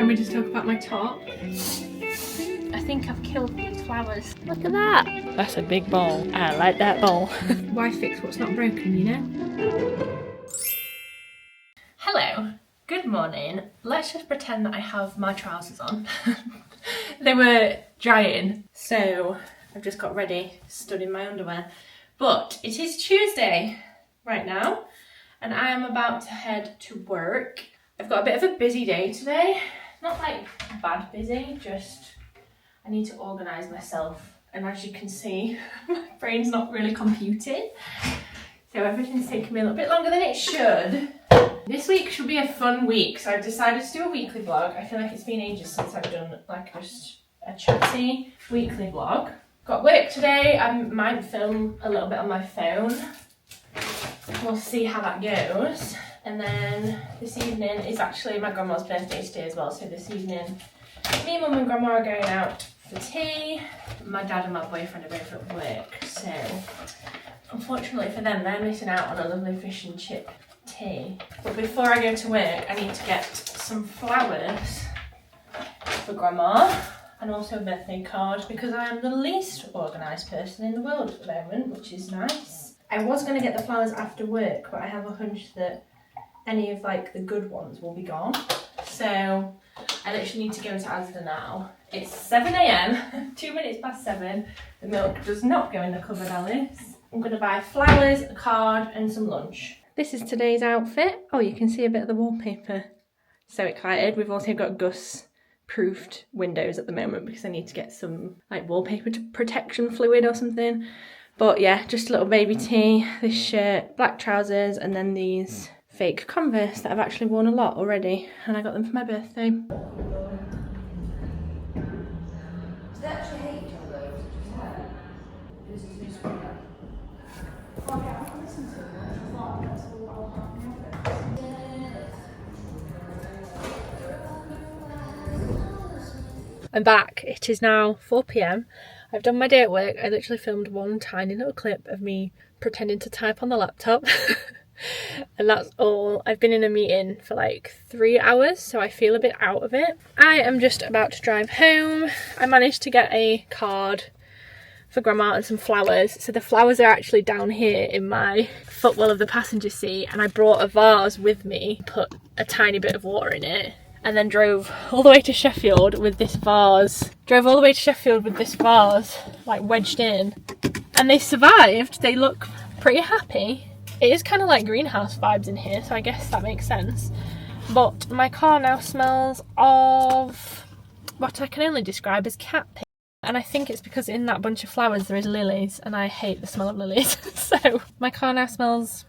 can we just talk about my top? I think I've killed these flowers. Look at that. That's a big bowl. I like that bowl. Why fix what's not broken, you know? Hello. Good morning. Let's just pretend that I have my trousers on. They were drying, so I've just got ready, stood in my underwear. But it is Tuesday right now, and I am about to head to work. I've got a bit of a busy day today. Not like bad busy, just I need to organise myself. And as you can see, my brain's not really computing. So everything's taking me a little bit longer than it should. This week should be a fun week, so I've decided to do a weekly vlog. I feel like it's been ages since I've done like just a chatty weekly vlog. Got work today. I might film a little bit on my phone. We'll see how that goes. And then this evening is actually my grandma's birthday today as well. So this evening, me, mum and grandma are going out for tea. My dad and my boyfriend are both at work. So unfortunately for them, they're missing out on a lovely fish and chip tea. But before I go to work, I need to get some flowers for grandma and also a birthday card because I am the least organised person in the world at the moment, which is nice. I was going to get the flowers after work, but I have a hunch that any of like the good ones will be gone. So I literally need to go to Asda now. It's 7 AM, 2 minutes past 7. The milk does not go in the cupboard, Alice. I'm going to buy flowers, a card and some lunch. This is today's outfit. Oh, you can see a bit of the wallpaper. So excited. We've also got Gus-proofed windows at the moment because I need to get some like wallpaper protection fluid or something. But yeah, just a little baby tee, this shirt, black trousers, and then these fake Converse that I've actually worn a lot already. And I got them for my birthday. Do they actually hate each other though? Just her? Just oh yeah, I can listen to them. I thought that's all happening. I'm back. It is now 4 PM. I've done my day at work. I literally filmed one tiny little clip of me pretending to type on the laptop. And that's all. I've been in a meeting for like 3 hours, so I feel a bit out of it. I am just about to drive home. I managed to get a card for grandma and some flowers. So the flowers are actually down here in my footwell of the passenger seat, and I brought a vase with me, put a tiny bit of water in it, and then drove all the way to Sheffield with this vase. Like wedged in. And they survived. They look pretty happy. It is kind of like greenhouse vibes in here, so I guess that makes sense. But my car now smells of what I can only describe as cat pee. And I think it's because in that bunch of flowers there is lilies, and I hate the smell of lilies. So my car now smells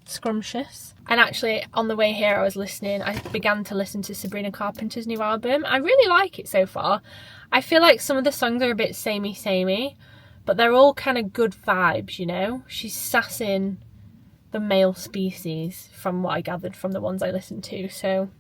scrumptious. And actually on the way here I began to listen to Sabrina Carpenter's new album. I really like it so far. I feel like some of the songs are a bit samey, but they're all kind of good vibes, you know? She's sassing the male species from what I gathered from the ones I listened to, so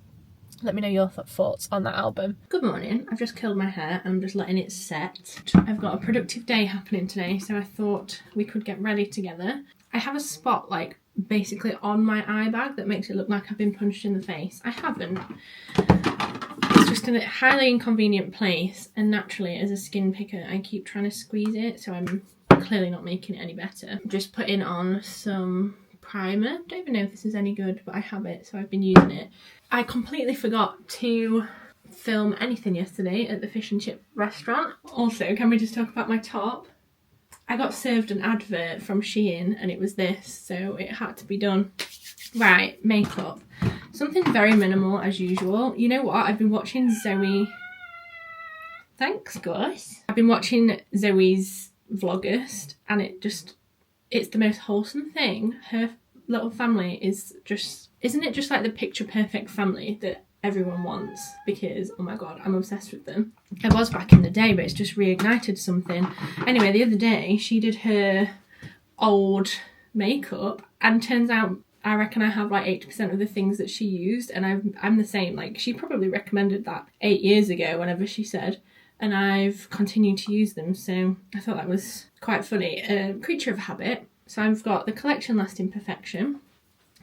let me know your thoughts on that album. Good morning. I've just curled my hair and I'm just letting it set. I've got a productive day happening today, so I thought we could get ready together. I have a spot like basically on my eye bag that makes it look like I've been punched in the face. I haven't. It's just in a highly inconvenient place, and naturally as a skin picker I keep trying to squeeze it, so I'm clearly not making it any better. Just putting on some primer. Don't even know if this is any good, but I have it, so I've been using it. I completely forgot to film anything yesterday at the fish and chip restaurant. Also, can we just talk about my top? I got served an advert from Shein and it was this, so it had to be done. Right, makeup. Something very minimal as usual. You know what? I've been watching Zoe. Thanks, guys. I've been watching Zoe's Vlogust, and it's the most wholesome thing. Her little family is just, isn't it just like the picture perfect family that everyone wants? Because oh my god, I'm obsessed with them. I was back in the day, but it's just reignited something. Anyway, the other day she did her old makeup, and turns out I reckon I have like 80% of the things that she used, and I'm the same. Like, she probably recommended that 8 years ago, whenever she said, and I've continued to use them, so I thought that was quite funny. Creature of habit. So I've got the Collection Lasting Perfection,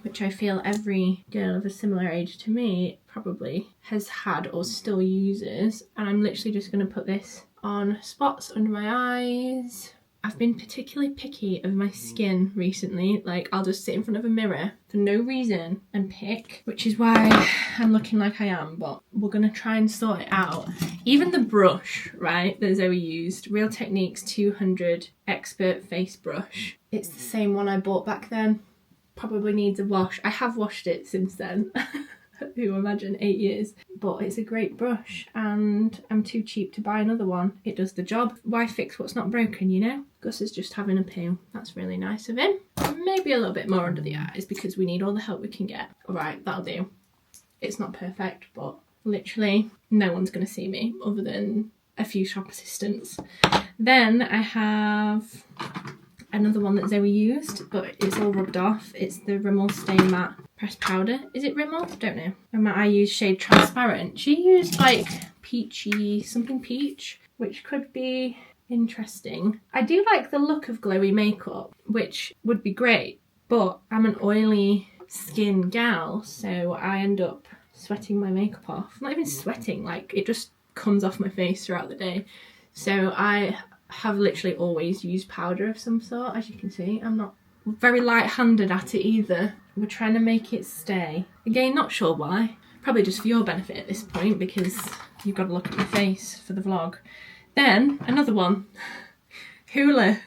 which I feel every girl of a similar age to me probably has had or still uses, and I'm literally just going to put this on spots under my eyes. I've been particularly picky of my skin recently. Like, I'll just sit in front of a mirror for no reason and pick, which is why I'm looking like I am, but we're gonna try and sort it out. Even the brush, right, that Zoe used, Real Techniques 200 Expert Face Brush. It's the same one I bought back then. Probably needs a wash. I have washed it since then. Who imagine 8 years, but it's a great brush and I'm too cheap to buy another one. It does the job. Why fix what's not broken, you know? Gus is just having a poo. That's really nice of him. Maybe a little bit more under the eyes because we need all the help we can get. All right, that'll do. It's not perfect, but literally no one's gonna see me other than a few shop assistants. Then I have another one that Zoe used, but it's all rubbed off. It's the Rimmel Stay Matte Pressed Powder. Is it Rimmel? Don't know. And I used shade Transparent. She used like peachy, something peach, which could be interesting. I do like the look of glowy makeup, which would be great, but I'm an oily skin gal, so I end up sweating my makeup off. Not even sweating, like it just comes off my face throughout the day. So I have literally always used powder of some sort. As you can see, I'm not very light-handed at it either. We're trying to make it stay. Again, not sure why. Probably just for your benefit at this point because you've got to look at my face for the vlog. Then another one, Hoola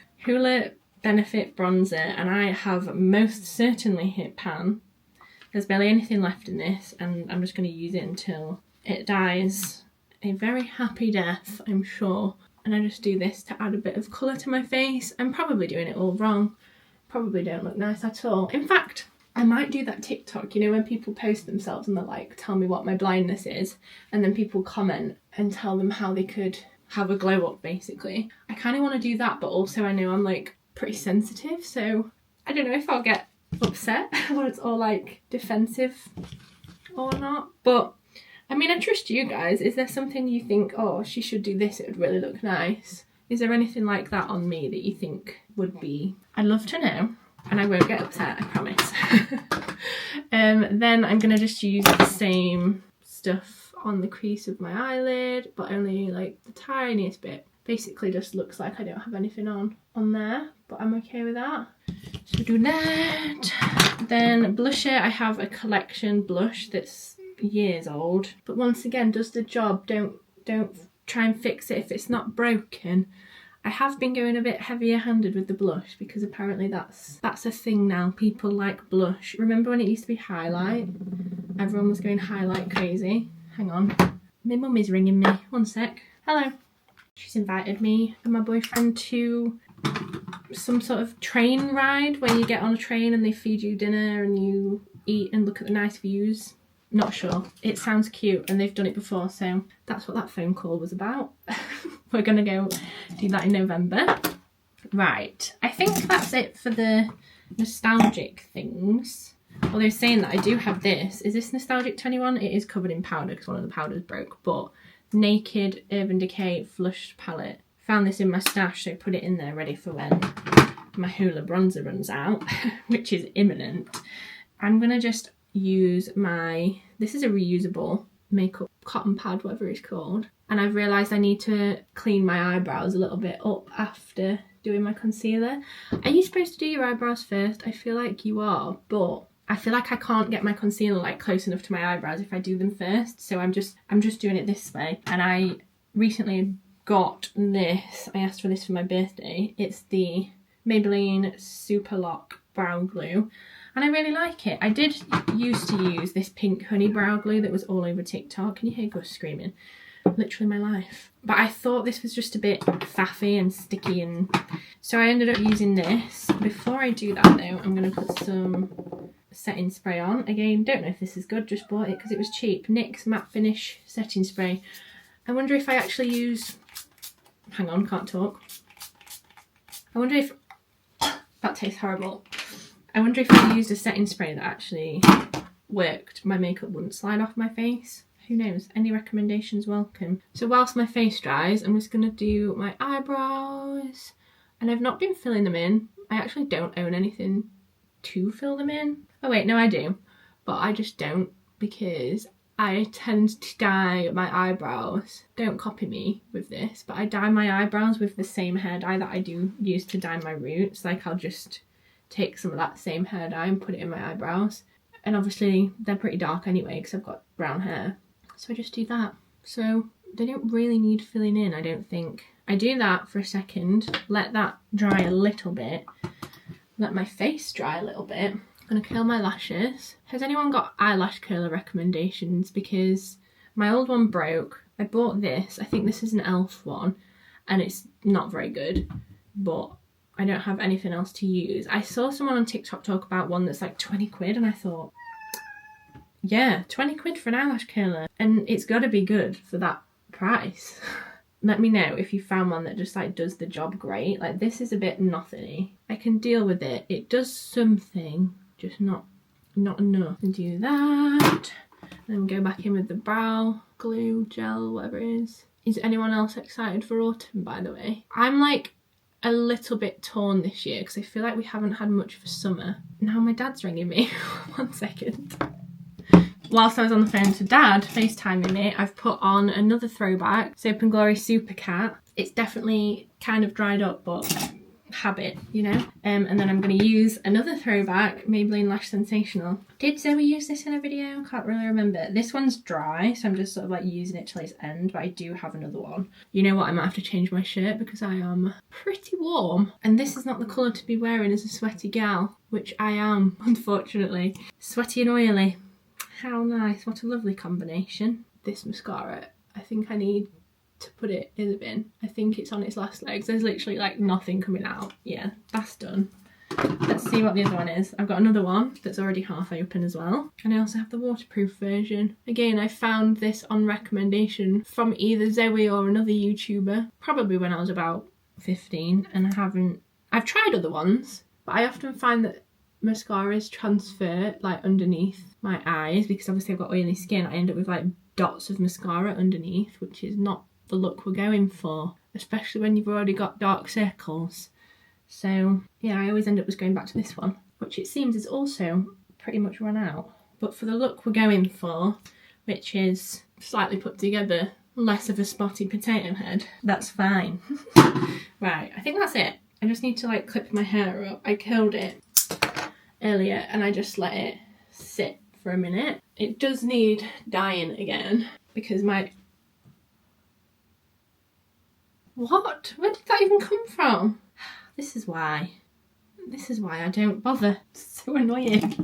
Benefit Bronzer, and I have most certainly hit pan. There's barely anything left in this, and I'm just going to use it until it dies a very happy death, I'm sure. And I just do this to add a bit of colour to my face. I'm probably doing it all wrong. Probably don't look nice at all. In fact, I might do that TikTok, you know, when people post themselves and they're like, tell me what my blindness is, and then people comment and tell them how they could have a glow up, basically. I kind of want to do that, but also I know I'm like pretty sensitive, so I don't know if I'll get upset when it's all like defensive or not. But I mean, I trust you guys. Is there something you think, oh, she should do this, it would really look nice? Is there anything like that on me that you think would be? I'd love to know, and I won't get upset, I promise. Then I'm gonna just use the same stuff on the crease of my eyelid, but only like the tiniest bit. Basically just looks like I don't have anything on there, but I'm okay with that. So do that. Then blusher, I have a collection blush that's years old, but once again does the job. Don't try and fix it if it's not broken. I have been going a bit heavier handed with the blush because apparently that's a thing now. People like blush. Remember when it used to be highlight? Everyone was going highlight crazy. Hang on, my mum is ringing me. One sec. Hello. She's invited me and my boyfriend to some sort of train ride where you get on a train and they feed you dinner and you eat and look at the nice views. Not sure. It sounds cute and they've done it before, so that's what that phone call was about. We're gonna go do that in November. Right, I think that's it for the nostalgic things. Although saying that, I do have this. Is this Nostalgic 21? It is covered in powder because one of the powders broke, but Naked Urban Decay Flush Palette. Found this in my stash, so put it in there ready for when my Hoola bronzer runs out, which is imminent. I'm gonna just use this is a reusable makeup cotton pad, whatever it's called, and I've realised I need to clean my eyebrows a little bit up after doing my concealer. Are you supposed to do your eyebrows first? I feel like you are, but I feel like I can't get my concealer like close enough to my eyebrows if I do them first, so I'm just doing it this way. And I recently got this. I asked for this for my birthday. It's the Maybelline Super Lock Brow Glue, and I really like it. I did used to use this pink honey brow glue that was all over TikTok. Can you hear Gus screaming? Literally my life. But I thought this was just a bit faffy and sticky, and so I ended up using this. Before I do that though, I'm going to put some setting spray on. Again, don't know if this is good, just bought it because it was cheap. NYX Matte Finish Setting Spray. I wonder if I actually use... Hang on, can't talk. I wonder if... That tastes horrible. I wonder if I used a setting spray that actually worked, my makeup wouldn't slide off my face. Who knows? Any recommendations welcome. So whilst my face dries, I'm just going to do my eyebrows. And I've not been filling them in. I actually don't own anything to fill them in. Oh wait, no I do. But I just don't because I tend to dye my eyebrows. Don't copy me with this, but I dye my eyebrows with the same hair dye that I do use to dye my roots. Like I'll just take some of that same hair dye and put it in my eyebrows. And obviously they're pretty dark anyway because I've got brown hair. So I just do that. So they don't really need filling in, I don't think. I do that for a second, let that dry a little bit, let my face dry a little bit. I'm gonna curl my lashes. Has anyone got eyelash curler recommendations? Because my old one broke. I bought this, I think this is an e.l.f. one, and it's not very good, but I don't have anything else to use. I saw someone on TikTok talk about one that's like 20 quid and I thought, yeah, 20 quid for an eyelash curler. And it's gotta be good for that price. Let me know if you found one that just like does the job great. Like this is a bit nothingy. I can deal with it. It does something, just not enough. And do that. And then go back in with the brow glue, gel, whatever it is. Is anyone else excited for autumn, by the way? I'm like a little bit torn this year because I feel like we haven't had much for summer. Now my dad's ringing me. 1 second. Whilst I was on the phone to Dad, FaceTiming me, I've put on another throwback, Soap and Glory Super Cat. It's definitely kind of dried up, but habit, you know? And then I'm going to use another throwback, Maybelline Lash Sensational. Did Zoe use this in a video? Can't really remember. This one's dry, so I'm just sort of like using it till its end, but I do have another one. You know what? I might have to change my shirt because I am pretty warm. And this is not the colour to be wearing as a sweaty gal, which I am, unfortunately. Sweaty and oily. How nice, what a lovely combination. This mascara, I think I need to put it in the bin. I think it's on its last legs. There's literally like nothing coming out. Yeah, that's done. Let's see what the other one is. I've got another one that's already half open as well. And I also have the waterproof version. Again, I found this on recommendation from either Zoe or another YouTuber, probably when I was about 15, and I've tried other ones, but I often find that mascaras transfer like underneath my eyes because obviously I've got oily skin. I end up with like dots of mascara underneath, which is not the look we're going for, especially when you've already got dark circles. So yeah, I always end up just going back to this one, which it seems is also pretty much run out. But for the look we're going for, which is slightly put together, less of a spotty potato head, that's fine. Right, I think that's it. I just need to like clip my hair up. I curled it earlier and I just let it sit for a minute. It does need dyeing again because my... What? Where did that even come from? This is why I don't bother. It's so annoying.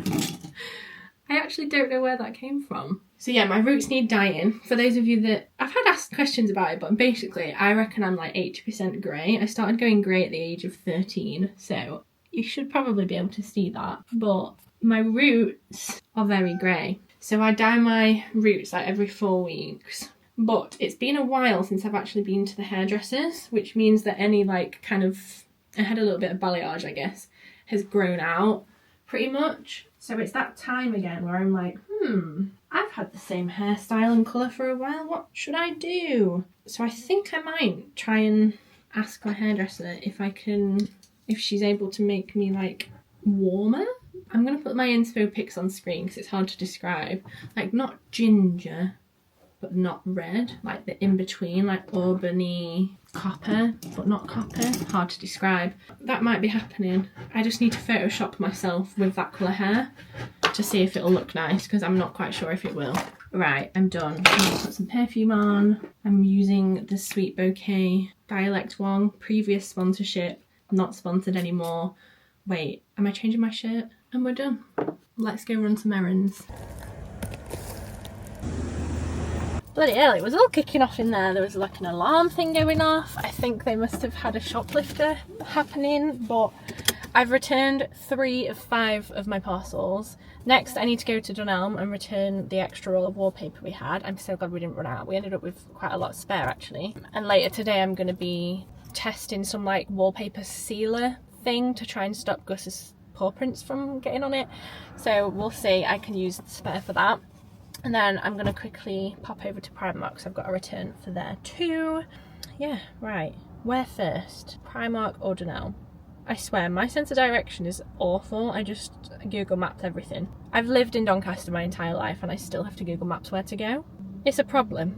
I actually don't know where that came from. So yeah, my roots need dyeing. For those of you that... I've had asked questions about it, but basically I reckon I'm like 80% grey. I started going grey at the age of 13, so you should probably be able to see that. But my roots are very grey. So I dye my roots like every 4 weeks. But it's been a while since I've actually been to the hairdressers, which means that any like kind of... I had a little bit of balayage, I guess, has grown out pretty much. So it's that time again where I'm like, I've had the same hairstyle and colour for a while. What should I do? So I think I might try and ask my hairdresser if she's able to make me like warmer. I'm going to put my inspo pics on screen because it's hard to describe. Like not ginger, but not red. Like the in-between, like auburny copper, but not copper. Hard to describe. That might be happening. I just need to Photoshop myself with that colour hair to see if it'll look nice because I'm not quite sure if it will. Right, I'm done. I'm gonna put some perfume on. I'm using the Sweet Bouquet Dialect one. Previous sponsorship, not sponsored anymore. Wait, am I changing my shirt? And we're done. Let's go run some errands. Bloody hell, it was all kicking off in there. There was like an alarm thing going off. I think they must have had a shoplifter happening, but I've returned 3 of 5 of my parcels. Next, I need to go to Dunelm and return the extra roll of wallpaper we had. I'm so glad we didn't run out. We ended up with quite a lot spare actually. And later today I'm going to be testing some like wallpaper sealer thing to try and stop Gus's paw prints from getting on it. So we'll see, I can use the spare for that. And then I'm going to quickly pop over to Primark because I've got a return for there too. Yeah, right. Where first? Primark or Dunelm? I swear, my sense of direction is awful. I just Google Maps everything. I've lived in Doncaster my entire life and I still have to Google Maps where to go. It's a problem.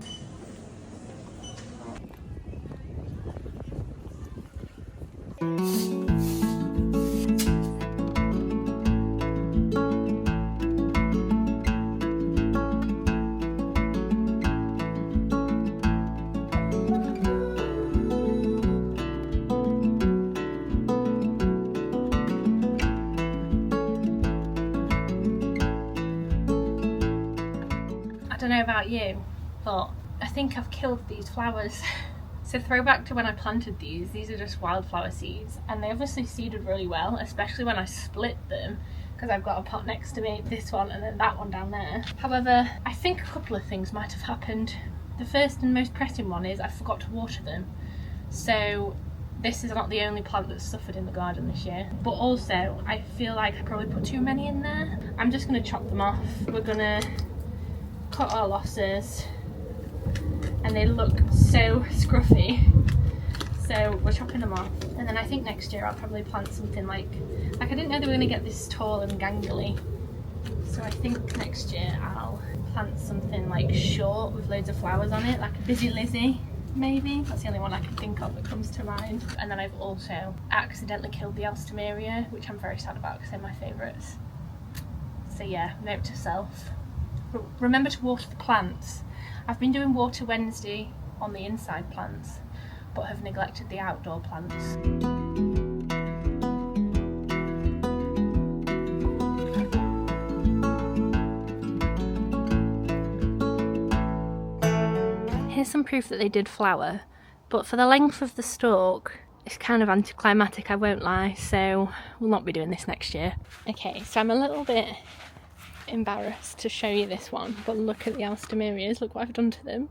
I don't know about you, but I think I've killed these flowers. So throwback to when I planted these are just wildflower seeds, and they obviously seeded really well, especially when I split them, because I've got a pot next to me, this one and then that one down there. However, I think a couple of things might have happened. The first and most pressing one is I forgot to water them. So this is not the only plant that's suffered in the garden this year, but also I feel like I probably put too many in there. I'm just going to chop them off. We're going to cut our losses, and they look so scruffy, so we're chopping them off. And then I think next year I'll probably plant something like I didn't know they were going to get this tall and gangly, so I think next year I'll plant something like short with loads of flowers on it, like a Busy Lizzie maybe. That's the only one I can think of that comes to mind. And then I've also accidentally killed the Alstroemeria, which I'm very sad about because they're my favourites. So yeah, note to self, remember to water the plants. I've been doing Water Wednesday on the inside plants, but have neglected the outdoor plants. Here's some proof that they did flower, but for the length of the stalk, it's kind of anticlimactic, I won't lie, so we'll not be doing this next year. Okay, so I'm a little bit embarrassed to show you this one, but look at the Alstroemerias. Look what I've done to them.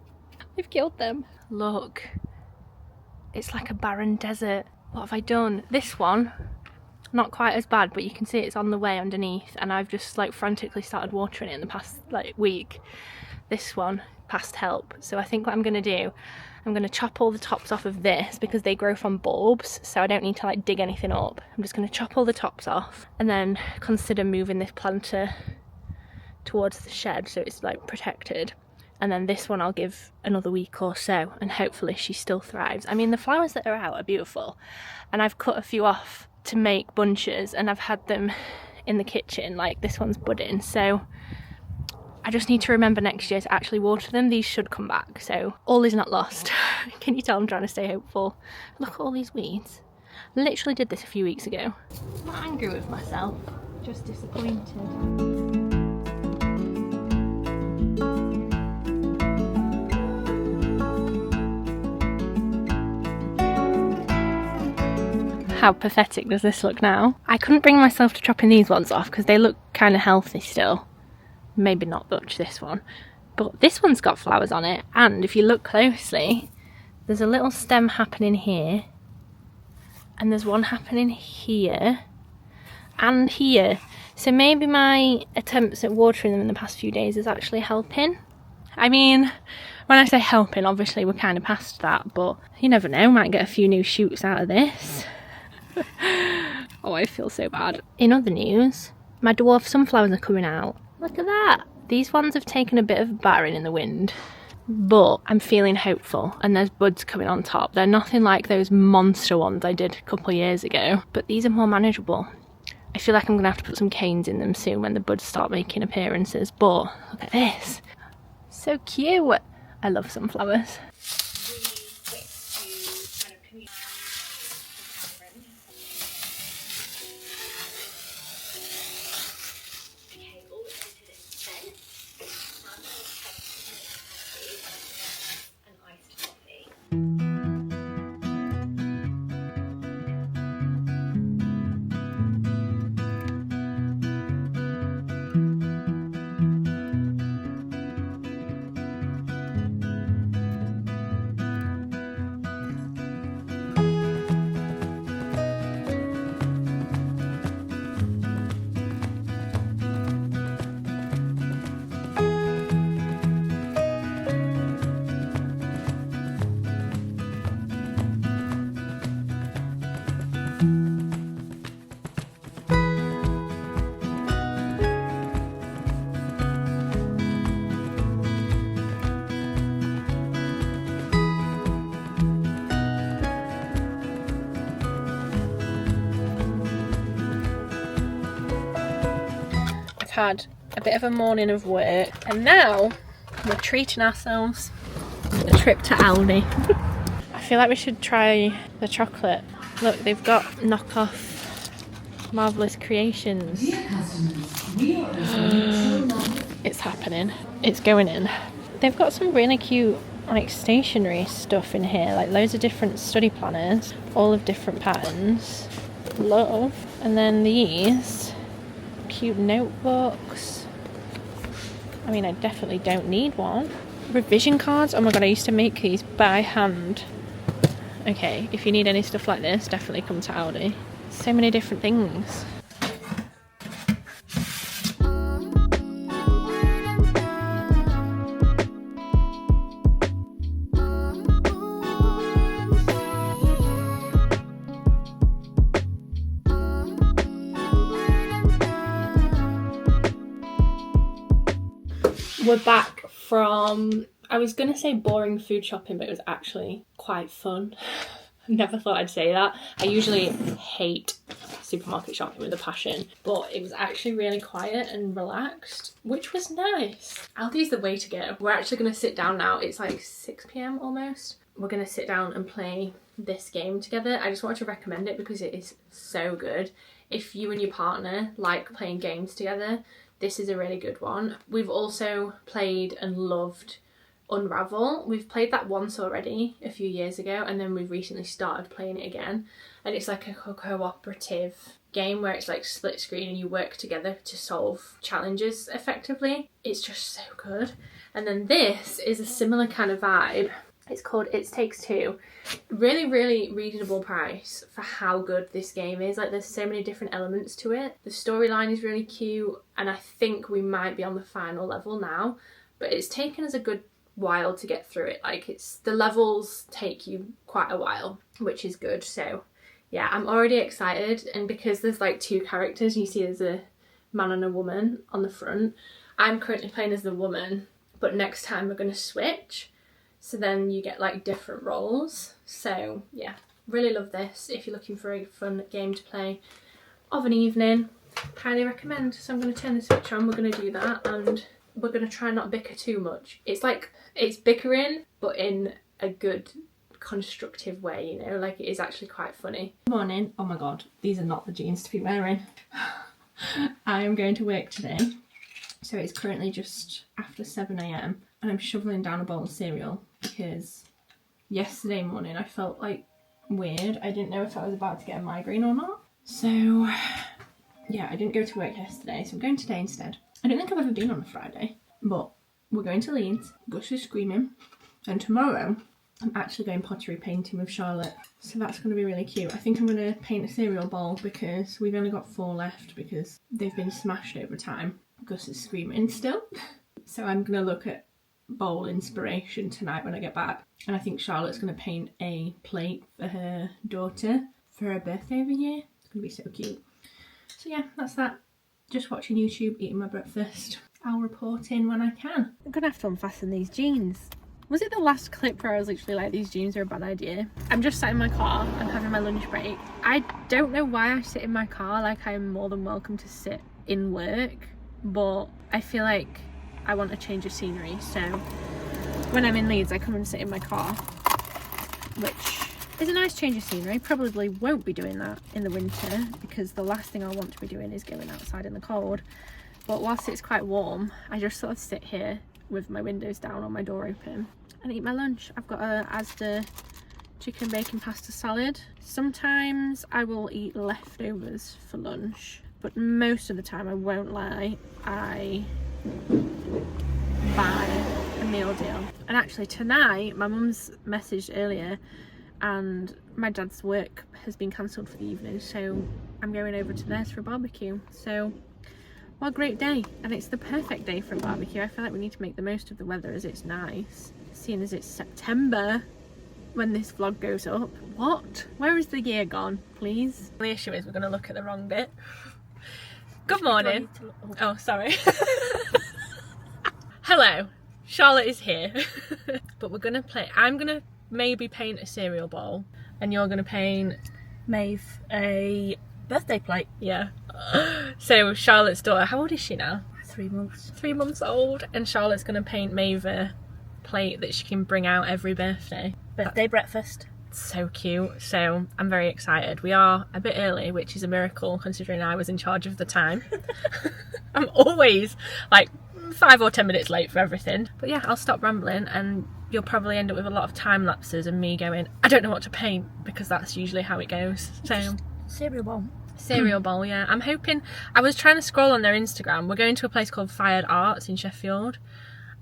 I've killed them. Look, it's like a barren desert. What have I done? This one, not quite as bad, but you can see it's on the way underneath, and I've just like frantically started watering it in the past like week. This one, past help. So I think what I'm going to do, I'm going to chop all the tops off of this because they grow from bulbs, so I don't need to like dig anything up. I'm just going to chop all the tops off and then consider moving this planter towards the shed so it's like protected. And then this one I'll give another week or so, and hopefully she still thrives. I mean, the flowers that are out are beautiful, and I've cut a few off to make bunches, and I've had them in the kitchen, like this one's budding, so I just need to remember next year to actually water them. These should come back, so all is not lost. Can you tell I'm trying to stay hopeful? Look at all these weeds. Literally did this a few weeks ago. I'm not angry with myself, just disappointed. How pathetic does this look now? I couldn't bring myself to chopping these ones off because they look kind of healthy still. Maybe not much this one, but this one's got flowers on it, and if you look closely, there's a little stem happening here, and there's one happening here and here. So maybe my attempts at watering them in the past few days is actually helping. I mean, when I say helping, obviously we're kind of past that, but you never know, might get a few new shoots out of this. Oh, I feel so bad. In other news, my dwarf sunflowers are coming out. Look at that. These ones have taken a bit of battering in the wind, but I'm feeling hopeful, and there's buds coming on top. They're nothing like those monster ones I did a couple of years ago, but these are more manageable. I feel like I'm gonna have to put some canes in them soon when the buds start making appearances, but look at this. So cute. I love sunflowers. had a bit of a morning of work and now we're treating ourselves to a trip to Aldi. I feel like we should try the chocolate. Look, they've got knockoff Marvellous Creations. It's happening. It's going in. They've got some really cute like stationery stuff in here, like loads of different study planners, all of different patterns. Love. And then these cute notebooks. I mean, I definitely don't need one. Revision cards. Oh my god, I used to make these by hand. Okay, if you need any stuff like this, definitely come to Aldi. So many different things. We're back from, I was going to say boring food shopping, but it was actually quite fun. Never thought I'd say that. I usually hate supermarket shopping with a passion, but it was actually really quiet and relaxed, which was nice. Aldi's the way to go. We're actually going to sit down now. It's like 6 p.m. almost. We're going to sit down and play this game together. I just wanted to recommend it because it is so good. If you and your partner like playing games together, this is a really good one. We've also played and loved Unravel. We've played that once already a few years ago, and then we've recently started playing it again. And it's like a cooperative game where it's like split screen and you work together to solve challenges effectively. It's just so good. And then this is a similar kind of vibe. It's called It Takes Two. Really, really reasonable price for how good this game is. Like, there's so many different elements to it. The storyline is really cute, and I think we might be on the final level now, but it's taken us a good while to get through it. Like, the levels take you quite a while, which is good. So yeah, I'm already excited. And because there's like two characters, you see there's a man and a woman on the front. I'm currently playing as the woman, but next time we're going to switch. So then you get like different roles. So yeah, really love this. If you're looking for a fun game to play of an evening, highly recommend. So I'm going to turn the switch on, we're going to do that, and we're going to try not bicker too much. It's like, it's bickering, but in a good, constructive way, you know, like it is actually quite funny. Good morning. Oh my god, these are not the jeans to be wearing. I am going to work today. So it's currently just after 7 a.m. and I'm shoveling down a bowl of cereal because yesterday morning I felt like weird. I didn't know if I was about to get a migraine or not. So yeah, I didn't go to work yesterday, so I'm going today instead. I don't think I've ever been on a Friday, but we're going to Leeds. Gus is screaming. And tomorrow I'm actually going pottery painting with Charlotte. So that's going to be really cute. I think I'm going to paint a cereal bowl because we've only got 4 left because they've been smashed over time. Gus is screaming still. So I'm going to look at bowl inspiration tonight when I get back. And I think Charlotte's going to paint a plate for her daughter for her birthday every year. It's going to be so cute. So yeah, that's that. Just watching YouTube, eating my breakfast. I'll report in when I can. I'm going to have to unfasten these jeans. Was it the last clip where I was literally like, these jeans are a bad idea? I'm just sat in my car. I'm having my lunch break. I don't know why I sit in my car. Like, I'm more than welcome to sit in work. But I feel like I want a change of scenery, so when I'm in Leeds I come and sit in my car, which is a nice change of scenery. Probably won't be doing that in the winter because the last thing I want to be doing is going outside in the cold, but whilst it's quite warm I just sort of sit here with my windows down or my door open and eat my lunch. I've got a Asda chicken bacon pasta salad. Sometimes I will eat leftovers for lunch, but most of the time, I won't lie, I buy a meal deal. And actually tonight, my mum's messaged earlier and my dad's work has been cancelled for the evening, so I'm going over to theirs for a barbecue. So what a great day, and it's the perfect day for a barbecue. I feel like we need to make the most of the weather as it's nice, seeing as it's September when this vlog goes up. What? Where is the year gone, please? The issue is we're going to look at the wrong bit. Good morning. Oh, sorry. Hello, Charlotte is here. But we're gonna play, I'm gonna maybe paint a cereal bowl and you're gonna paint Maeve a birthday plate. Yeah. So Charlotte's daughter, how old is she now? 3 months. 3 months old, and Charlotte's going to paint Maeve a plate that she can bring out every birthday. Birthday breakfast. So cute. So I'm very excited. We are a bit early, which is a miracle considering I was in charge of the time. I'm always like 5 or 10 minutes late for everything. But yeah, I'll stop rambling and you'll probably end up with a lot of time lapses and me going, I don't know what to paint, because that's usually how it goes. So Cereal bowl. cereal bowl, yeah. I'm hoping, I was trying to scroll on their Instagram. We're going to a place called Fired Arts in Sheffield.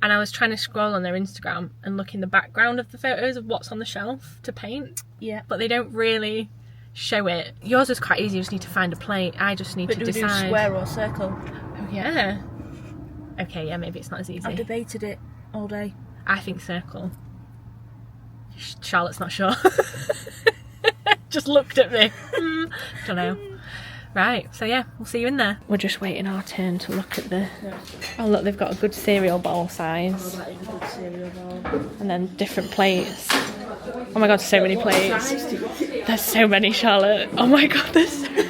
And I was trying to scroll on their Instagram and look in the background of the photos of what's on the shelf to paint. Yeah. But they don't really show it. Yours is quite easy, you just need to find a plate. I just need to Do we do decide. square or circle? Oh yeah. Okay, yeah, maybe it's not as easy. I've debated it all day. I think circle. Charlotte's not sure. Just looked at me. Don't know. Right, so yeah, we'll see you in there. We're just waiting our turn to look at the... Oh look, they've got a good cereal bowl size. That is a good cereal bowl. And then different plates. Oh my god, so many plates. There's so many, Charlotte. Oh my god, there's so many.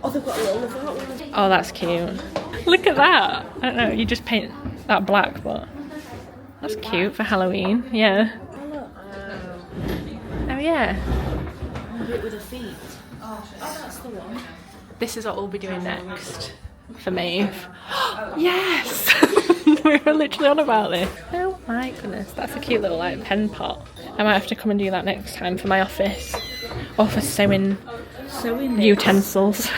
Oh, they've got a little of that one. Oh, that's cute. Look at that. I don't know, you just paint that black, but that's cute for Halloween. Yeah. Oh, look. Oh yeah. A bit with the feet. Oh, that's the one. This is what we'll be doing next for Maeve. Yes! We were literally on about this. Oh my goodness, that's a cute little like pen pot. I might have to come and do that next time for my office. Or for sewing utensils.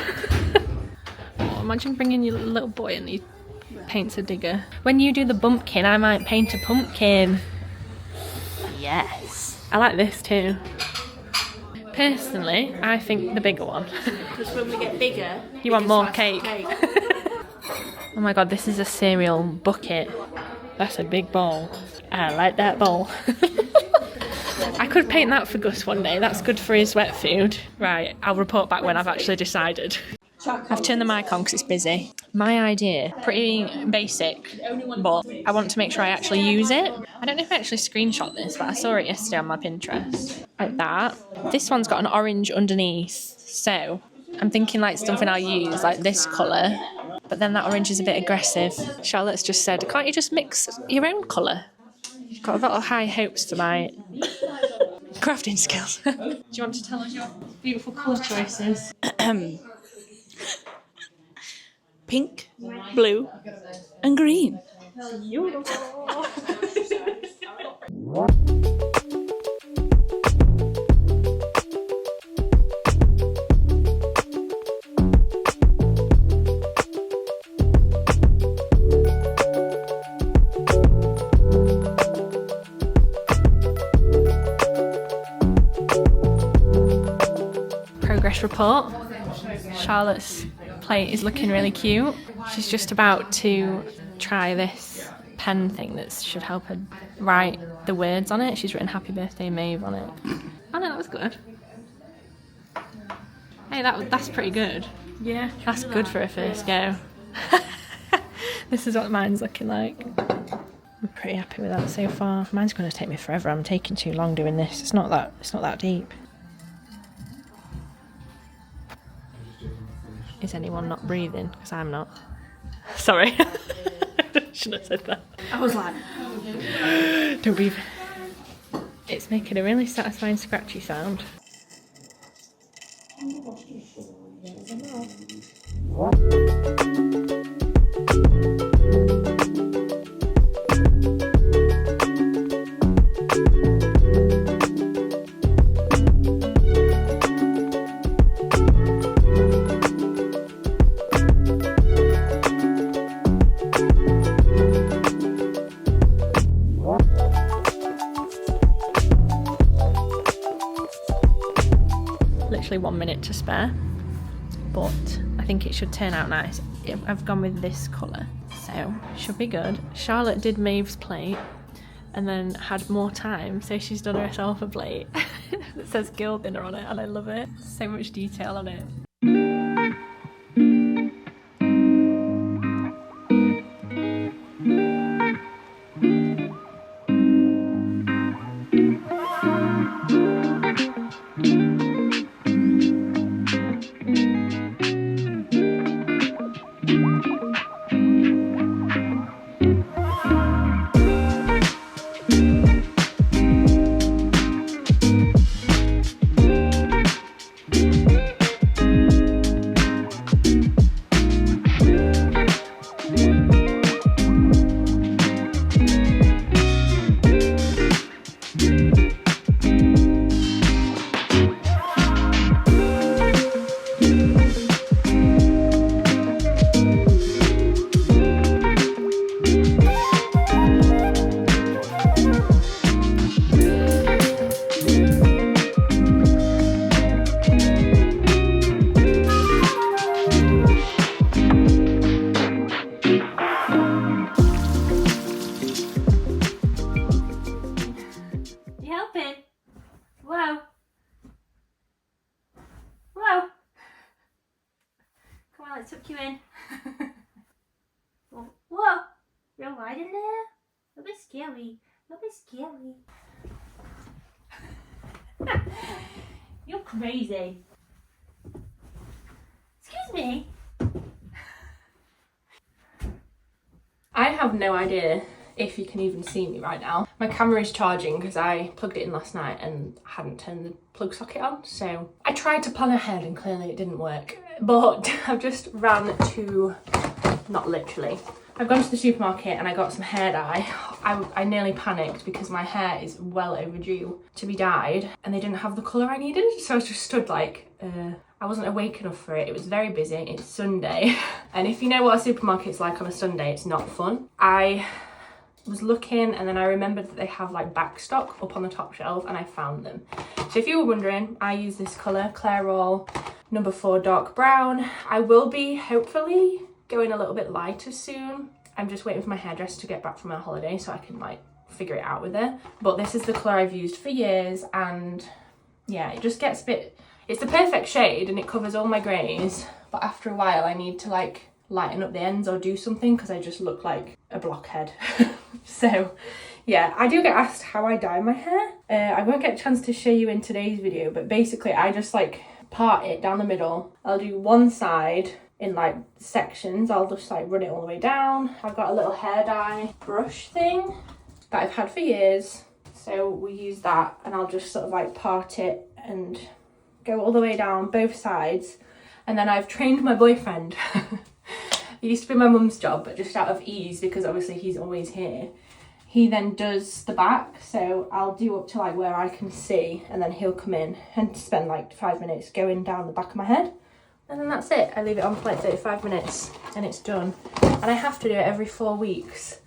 Oh, imagine bringing your little boy and he paints a digger. When you do the bumpkin, I might paint a pumpkin. Yes. I like this too. Personally, I think the bigger one. Because when we get bigger, You want more cake? Oh my god, this is a cereal bucket. That's a big bowl. I like that bowl. I could paint that for Gus one day. That's good for his wet food. Right, I'll report back when I've actually decided. I've turned the mic on because it's busy. My idea, pretty basic, but I want to make sure I actually use it. I don't know if I actually screenshot this, but I saw it yesterday on my Pinterest. Like that. This one's got an orange underneath, so I'm thinking like something I'll use, like this colour. But then that orange is a bit aggressive. Charlotte's just said, can't you just mix your own colour? You've got a lot of high hopes for my crafting skills. Do you want to tell us your beautiful colour choices? Pink, blue, and green. Progress report. Charlotte's plate is looking really cute. She's just about to try this pen thing that should help her write the words on it. She's written Happy Birthday Maeve on it. Oh no, that was good. Hey, that's pretty good. Yeah. That's good for a first go. This is what mine's looking like. I'm pretty happy with that so far. Mine's going to take me forever. I'm taking too long doing this. It's not that deep. Is anyone not breathing? Because I'm not. Sorry. Shouldn't have said that. I was like, Don't breathe. It's making a really satisfying scratchy sound. Literally 1 minute to spare, but I think it should turn out nice. I've gone with this colour, so should be good. Charlotte did Maeve's plate and then had more time, so she's done herself a plate that says girl dinner on it, and I love it. So much detail on it. You helping? Whoa. Whoa. Come on, let's tuck you in. Whoa. You're right in there. Don't be scary. Don't be scary. You're crazy. Excuse me. I have no idea if you can even see me right now. My camera is charging because I plugged it in last night and hadn't turned the plug socket on. So I tried to plan ahead and clearly it didn't work. But I've just ran to, not literally, I've gone to the supermarket and I got some hair dye. I nearly panicked because my hair is well overdue to be dyed and they didn't have the colour I needed. So I just stood like, I wasn't awake enough for it. It was very busy. It's Sunday. And if you know what a supermarket's like on a Sunday, it's not fun. I was looking and then I remembered that they have like back stock up on the top shelf and I found them. So if you were wondering, I use this colour, Clairol number 4 dark brown. I will be hopefully going a little bit lighter soon. I'm just waiting for my hairdresser to get back from her holiday so I can like figure it out with her. But this is the colour I've used for years and yeah, it just gets a bit, it's the perfect shade and it covers all my greys. But after a while I need to like lighten up the ends or do something because I just look like a blockhead. So yeah, I do get asked how I dye my hair. I won't get a chance to show you in today's video, but basically I just like part it down the middle. I'll do one side in like sections. I'll just like run it all the way down. I've got a little hair dye brush thing that I've had for years. So we use that and I'll just sort of like part it and go all the way down both sides. And then I've trained my boyfriend. It used to be my mum's job, but just out of ease because obviously he's always here. He then does the back, so I'll do up to like where I can see and then he'll come in and spend like 5 minutes going down the back of my head. And then that's it. I leave it on for like 35 minutes and it's done. And I have to do it every 4 weeks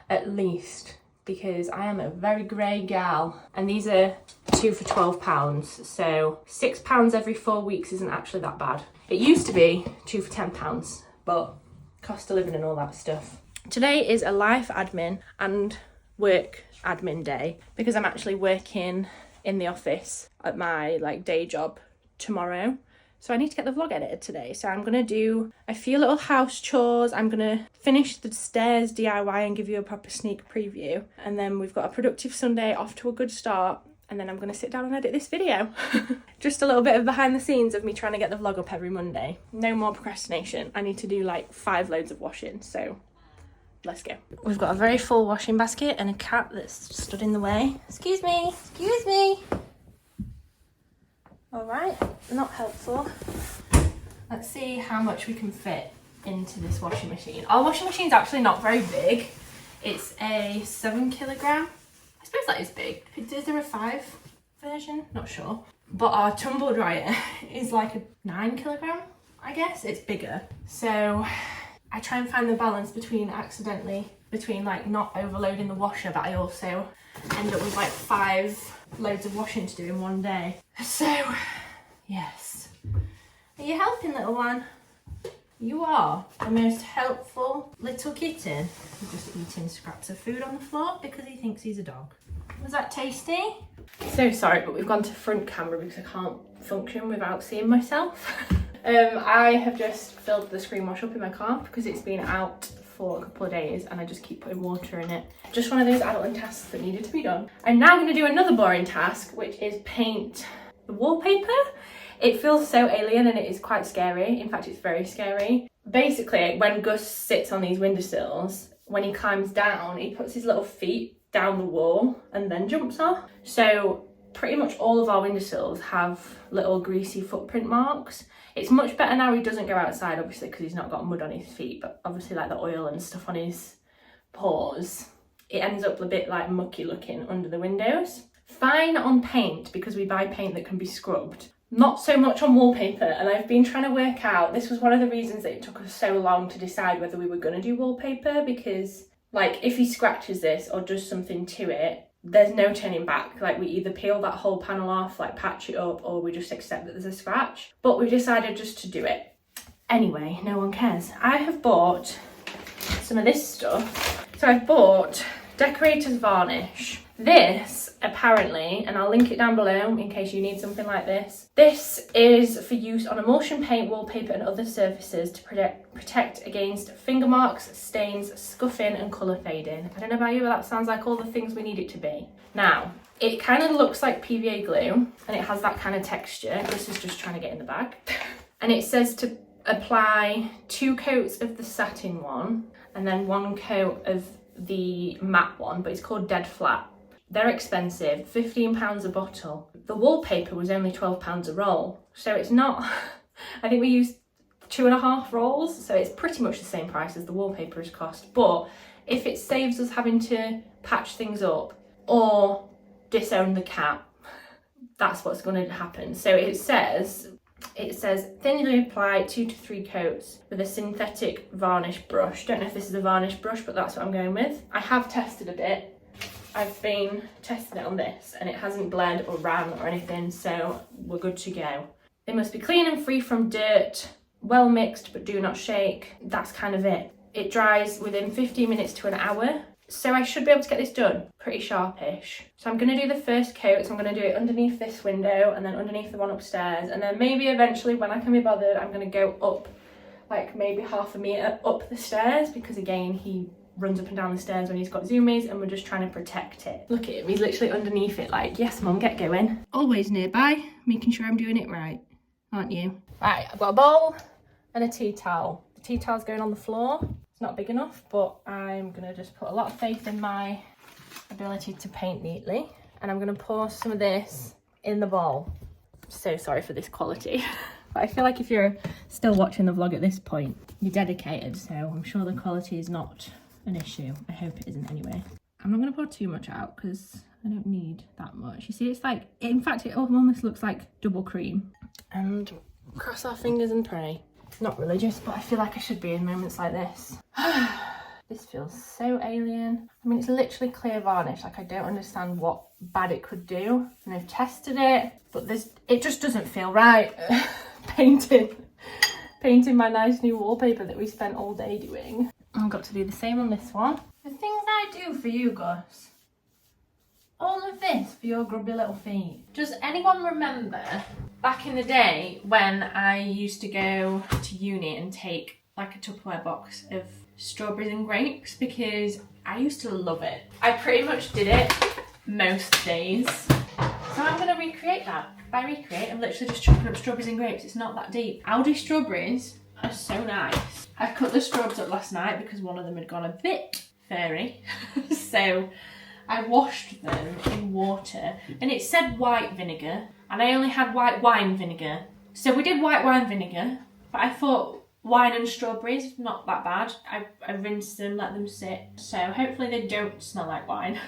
at least because I am a very grey gal. And these are 2 for £12, so £6 every 4 weeks isn't actually that bad. It used to be 2 for £10, but cost of living and all that stuff. Today is a life admin and work admin day because I'm actually working in the office at my like day job tomorrow. So I need to get the vlog edited today. So I'm going to do a few little house chores. I'm going to finish the stairs DIY and give you a proper sneak preview. And then we've got a productive Sunday off to a good start. And then I'm going to sit down and edit this video. Just a little bit of behind the scenes of me trying to get the vlog up every Monday. No more procrastination. I need to do like 5 loads of washing. So let's go. We've got a very full washing basket and a cat that's stood in the way. Excuse me. Excuse me. All right, not helpful. Let's see how much we can fit into this washing machine. Our washing machine's actually not very big. It's a 7 kilogram. I suppose that is big. Is there a 5 version? Not sure. But our tumble dryer is like a 9 kilogram, I guess. It's bigger. So I try and find the balance between like not overloading the washer, but I also end up with like 5 loads of washing to do in one day. So, yes. Are you helping, little one? You are the most helpful little kitten. He's just eating scraps of food on the floor because he thinks he's a dog. Was that tasty? So sorry, but we've gone to front camera because I can't function without seeing myself. I have just filled the screen wash up in my car because it's been out for a couple of days and I just keep putting water in it. Just one of those adulting tasks that needed to be done. I'm now going to do another boring task, which is paint the wallpaper. It feels so alien and it is quite scary. In fact, it's very scary. Basically, when Gus sits on these windowsills, when he climbs down, he puts his little feet down the wall and then jumps off. So pretty much all of our windowsills have little greasy footprint marks. It's much better now he doesn't go outside, obviously, because he's not got mud on his feet, but obviously like the oil and stuff on his paws, it ends up a bit like mucky looking under the windows. Fine on paint because we buy paint that can be scrubbed. Not so much on wallpaper, and I've been trying to work out, this was one of the reasons that it took us so long to decide whether we were going to do wallpaper, because like if he scratches this or does something to it, there's no turning back. Like we either peel that whole panel off, like patch it up, or we just accept that there's a scratch. But we've decided just to do it. Anyway, no one cares. I have bought some of this stuff. So I've bought decorator's varnish. This, apparently, and I'll link it down below in case you need something like this. This is for use on emulsion paint, wallpaper and other surfaces to protect against finger marks, stains, scuffing and colour fading. I don't know about you, but that sounds like all the things we need it to be. Now, it kind of looks like PVA glue and it has that kind of texture. This is just trying to get in the bag. And it says to apply 2 coats of the satin one and then 1 coat of the matte one, but it's called Dead Flat. They're expensive, £15 a bottle. The wallpaper was only £12 a roll. So it's not, I think we used 2.5 rolls. So it's pretty much the same price as the wallpaper has cost. But if it saves us having to patch things up or disown the cap, that's what's going to happen. So it says thinly apply 2 to 3 coats with a synthetic varnish brush. Don't know if this is a varnish brush, but that's what I'm going with. I have tested a bit. I've been testing it on this and it hasn't bled or ran or anything, so we're good to go. They must be clean and free from dirt, well mixed but do not shake. That's kind of it. It dries within 15 minutes to an hour, so I should be able to get this done pretty sharpish. So I'm going to do the first coat, so I'm going to do it underneath this window and then underneath the one upstairs, and then maybe eventually when I can be bothered I'm going to go up like maybe half a metre up the stairs, because again he runs up and down the stairs when he's got zoomies and we're just trying to protect it. Look at him, he's literally underneath it like, yes mum, get going. Always nearby, making sure I'm doing it right, aren't you? Right, I've got a bowl and a tea towel. The tea towel's going on the floor. It's not big enough, but I'm gonna just put a lot of faith in my ability to paint neatly, and I'm gonna pour some of this in the bowl. So sorry for this quality. But I feel like if you're still watching the vlog at this point, you're dedicated, so I'm sure the quality is not an issue. I hope it isn't anyway. I'm not going to pour too much out because I don't need that much. You see, it's like, in fact, it almost looks like double cream. And cross our fingers and pray. Not religious, but I feel like I should be in moments like this. This feels so alien. I mean, it's literally clear varnish. Like, I don't understand what bad it could do. And I've tested it, but it just doesn't feel right. Painting my nice new wallpaper that we spent all day doing. I've got to do the same on this one. The things I do for you, Gus. All of this for your grubby little feet. Does anyone remember back in the day when I used to go to uni and take like a Tupperware box of strawberries and grapes? Because I used to love it. I pretty much did it most days. So I'm going to recreate that. By recreate, I'm literally just chopping up strawberries and grapes. It's not that deep. Aldi strawberries are so nice. I cut the strawberries up last night because one of them had gone a bit furry. So I washed them in water and it said white vinegar and I only had white wine vinegar. So we did white wine vinegar, but I thought wine and strawberries, not that bad. I rinsed them, let them sit. So hopefully they don't smell like wine.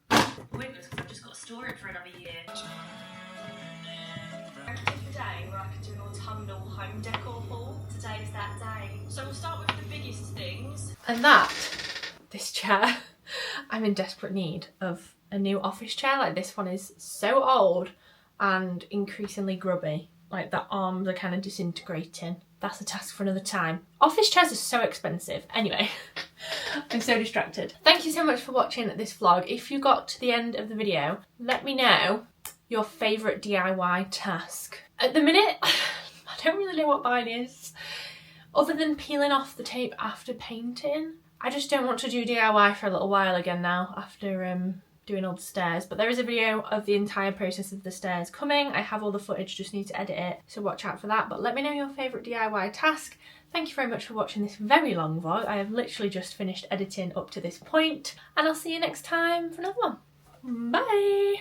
Pointless because I've just got to store it for another year. I can pick the day where I can do an autumnal home decor haul. Today's that day. So we'll start with the biggest things. And this chair, I'm in desperate need of a new office chair. Like, this one is so old and increasingly grubby. Like, the arms are kind of disintegrating. That's a task for another time. Office chairs are so expensive. Anyway, I'm so distracted. Thank you so much for watching this vlog. If you got to the end of the video, let me know your favourite DIY task. At the minute, I don't really know what mine is. Other than peeling off the tape after painting. I just don't want to do DIY for a little while again now after doing all the stairs, but there is a video of the entire process of the stairs coming. I have all the footage, just need to edit it, so watch out for that. But let me know your favourite DIY task. Thank you very much for watching this very long vlog. I have literally just finished editing up to this point, and I'll see you next time for another one. Bye!